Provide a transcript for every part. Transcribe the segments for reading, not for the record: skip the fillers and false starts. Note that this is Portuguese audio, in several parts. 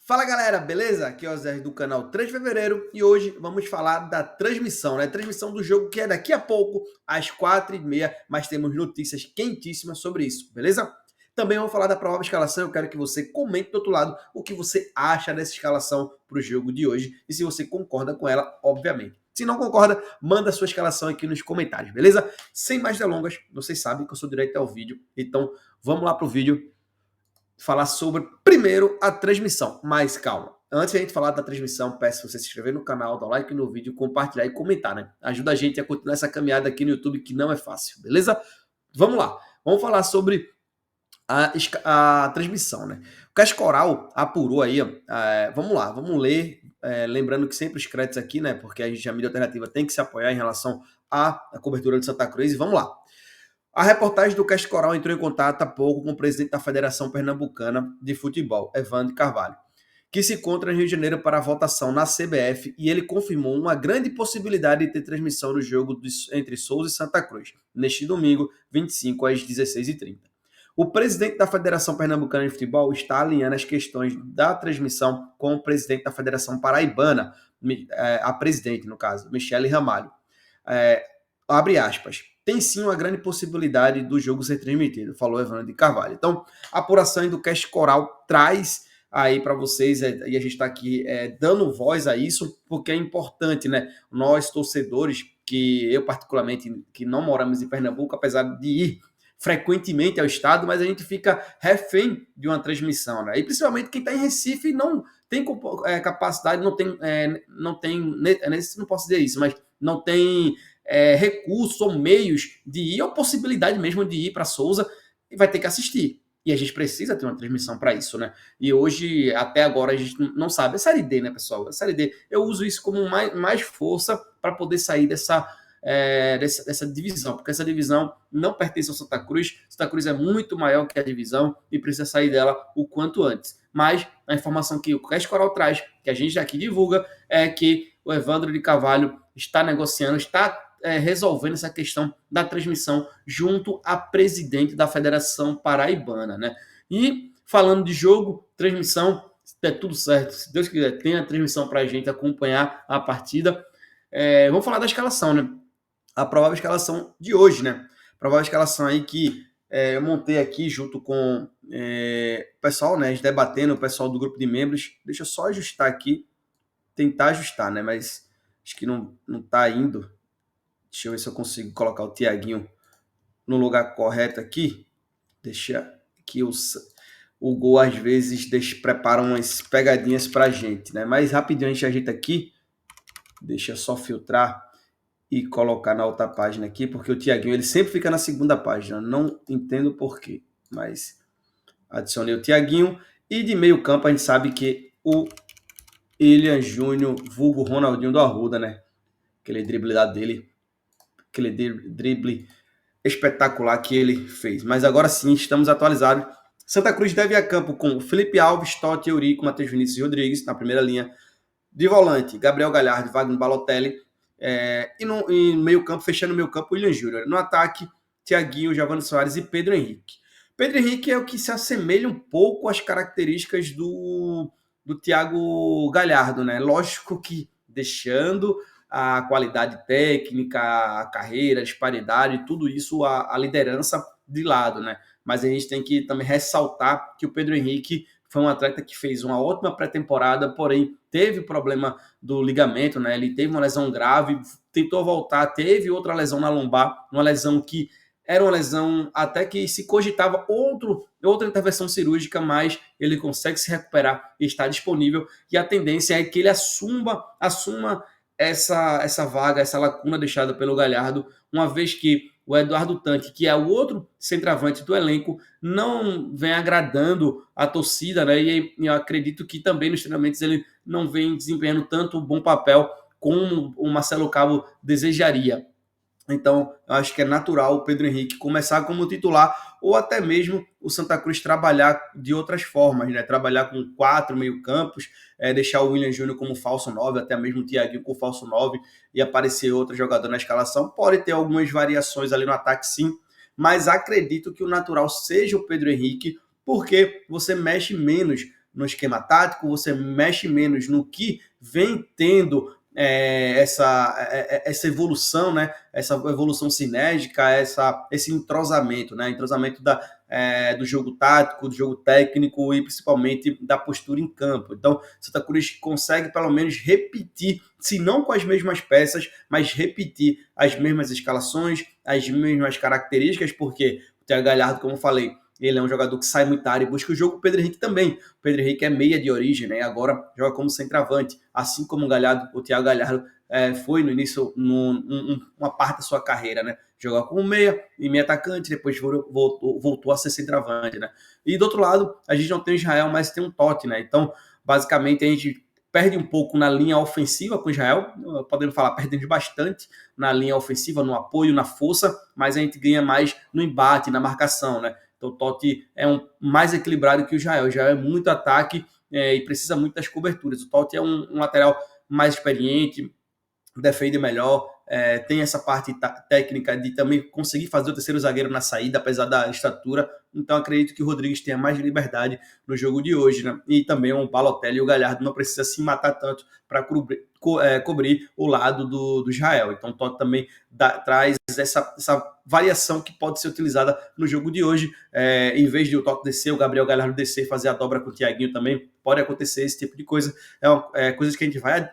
Fala galera, beleza? Aqui é o Zé do canal 3 de Fevereiro e hoje vamos falar da transmissão, né? Transmissão do jogo que é daqui a pouco, às 4h30, mas temos notícias quentíssimas sobre isso, beleza? Também vou falar da provável escalação, eu quero que você comente do outro lado o que você acha dessa escalação para o jogo de hoje e se você concorda com ela, obviamente. Se não concorda, manda a sua escalação aqui nos comentários, beleza? Sem mais delongas, vocês sabem que eu sou direto ao vídeo, então vamos lá pro vídeo falar sobre, primeiro, a transmissão. Mas calma, antes de a gente falar da transmissão, peço você se inscrever no canal, dar um like no vídeo, compartilhar e comentar, né? Ajuda a gente a continuar essa caminhada aqui no YouTube, que não é fácil, beleza? Vamos lá, vamos falar sobre a transmissão, né? O Cash Coral apurou aí, ó, vamos lá, vamos ler, lembrando que sempre os créditos aqui, né? Porque a gente, a mídia alternativa, tem que se apoiar em relação à cobertura de Santa Cruz, e vamos lá. A reportagem do Cast Coral entrou em contato há pouco com o presidente da Federação Pernambucana de Futebol, Evandro Carvalho, que se encontra no Rio de Janeiro para a votação na CBF, e ele confirmou uma grande possibilidade de ter transmissão do jogo entre Souza e Santa Cruz, neste domingo, 25 às 16h30. O presidente da Federação Pernambucana de Futebol está alinhando as questões da transmissão com o presidente da Federação Paraibana, a presidente, no caso, Michele Ramalho. Abre aspas. Tem sim uma grande possibilidade do jogo ser transmitido, falou Evandro de Carvalho. Então, a apuração do Cast Coral traz aí para vocês, e a gente está aqui dando voz a isso, porque é importante, né? Nós, torcedores, que eu particularmente, que não moramos em Pernambuco, apesar de ir frequentemente ao estado, mas a gente fica refém de uma transmissão, né? E principalmente quem está em Recife não tem capacidade, não posso dizer isso, mas não tem recursos ou meios de ir, ou possibilidade mesmo de ir para Souza, e vai ter que assistir. E a gente precisa ter uma transmissão para isso, né? E hoje, até agora, a gente não sabe. É Série D, né, pessoal? É Série D. Eu uso isso como mais força para poder sair dessa divisão, porque essa divisão não pertence ao Santa Cruz. Santa Cruz é muito maior que a divisão e precisa sair dela o quanto antes. Mas a informação que o Cast Coral traz, que a gente aqui divulga, é que o Evandro de Carvalho está negociando, está resolvendo essa questão da transmissão junto à presidente da Federação Paraibana, né? E falando de jogo, transmissão, se der tudo certo, se Deus quiser, tem a transmissão para a gente acompanhar a partida. Vamos falar da escalação, né? A provável escalação de hoje, né? Provável escalação aí que eu montei aqui junto com o pessoal, né? Debatendo, o pessoal do grupo de membros. Deixa eu só ajustar aqui, tentar ajustar, né? Mas acho que não tá indo. Deixa eu ver se eu consigo colocar o Tiaguinho no lugar correto aqui. Deixa que o Gol às vezes prepara umas pegadinhas pra gente, né? Mas rapidinho a gente ajeita aqui. Deixa eu só filtrar e colocar na outra página aqui, porque o Tiaguinho ele sempre fica na segunda página. Não entendo por quê, mas adicionei o Tiaguinho. E de meio campo a gente sabe que o William Júnior, vulgo Ronaldinho do Arruda, né? Aquele drible lá dele, aquele drible espetacular que ele fez. Mas agora sim, estamos atualizados. Santa Cruz deve ir a campo com Felipe Alves, Totti, Eurico, Matheus Vinícius e Rodrigues na primeira linha. De volante, Gabriel Galhardo, Wagner Balotelli. E no meio campo, fechando o meio campo, William Júnior. No ataque, Thiaguinho, Giovanni Soares e Pedro Henrique. Pedro Henrique é o que se assemelha um pouco às características do Thiago Galhardo, né? Lógico que deixando a qualidade técnica, a carreira, a disparidade, tudo isso, a liderança de lado, né? Mas a gente tem que também ressaltar que o Pedro Henrique foi um atleta que fez uma ótima pré-temporada, porém teve problema do ligamento, né? Ele teve uma lesão grave, tentou voltar, teve outra lesão na lombar, uma lesão que era uma lesão até que se cogitava outra intervenção cirúrgica, mas ele consegue se recuperar e está disponível. E a tendência é que ele assuma essa vaga, essa lacuna deixada pelo Galhardo, uma vez que o Eduardo Tanque, que é o outro centroavante do elenco, não vem agradando a torcida, né? E eu acredito que também nos treinamentos ele não vem desempenhando tanto bom papel como o Marcelo Cabo desejaria. Então, eu acho que é natural o Pedro Henrique começar como titular ou até mesmo o Santa Cruz trabalhar de outras formas, né? Trabalhar com 4 meio-campos, deixar o William Júnior como falso 9, até mesmo o Thiaguinho com falso 9 e aparecer outro jogador na escalação. Pode ter algumas variações ali no ataque, sim, mas acredito que o natural seja o Pedro Henrique, porque você mexe menos no esquema tático, você mexe menos no que vem tendo essa evolução, né? Essa evolução sinérgica, esse entrosamento, né? Entrosamento do jogo tático, do jogo técnico e principalmente da postura em campo. Então, Santa Cruz consegue pelo menos repetir, se não com as mesmas peças, mas repetir as mesmas escalações, as mesmas características, porque o Thiago Galhardo, como eu falei, ele é um jogador que sai muito da área e busca o jogo. O Pedro Henrique também. O Pedro Henrique é meia de origem, né? Agora joga como centroavante, assim como o Thiago Galhardo foi no início, uma parte da sua carreira, né? Jogou como meia e meia atacante, depois voltou a ser centroavante, né? E do outro lado, a gente não tem o Israel, mas tem um Totti, né? Então, basicamente, a gente perde um pouco na linha ofensiva com o Israel, podemos falar, perdemos bastante na linha ofensiva, no apoio, na força, mas a gente ganha mais no embate, na marcação, né? Então o Totti é mais equilibrado que o Israel. O Israel é muito ataque e precisa muito das coberturas. O Totti é um lateral mais experiente, defende melhor, tem essa parte técnica de também conseguir fazer o terceiro zagueiro na saída, apesar da estatura. Então acredito que o Rodrigues tenha mais liberdade no jogo de hoje, né? E também o Balotelli e o Galhardo não precisa se matar tanto para cobrir o lado do Israel. Então o Totti também traz essa variação que pode ser utilizada no jogo de hoje. Em vez de o Totti descer, o Gabriel Galhardo descer e fazer a dobra com o Thiaguinho também, pode acontecer esse tipo de coisa. Coisas que a gente vai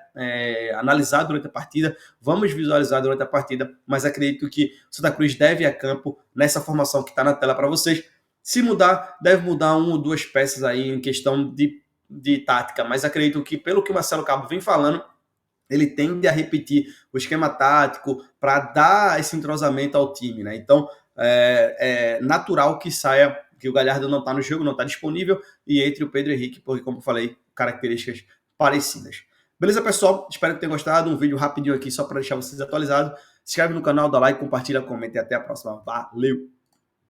analisar durante a partida, vamos visualizar durante a partida, mas acredito que o Santa Cruz deve ir a campo nessa formação que está na tela para vocês. Se mudar, deve mudar uma ou duas peças aí em questão de tática, mas acredito que, pelo que o Marcelo Cabo vem falando, ele tende a repetir o esquema tático para dar esse entrosamento ao time, né? Então, é natural que saia, que o Galhardo não está no jogo, não está disponível, e entre o Pedro Henrique, porque, como eu falei, características parecidas. Beleza, pessoal? Espero que tenham gostado. Um vídeo rapidinho aqui só para deixar vocês atualizados. Se inscreve no canal, dá like, compartilha, comenta e até a próxima. Valeu!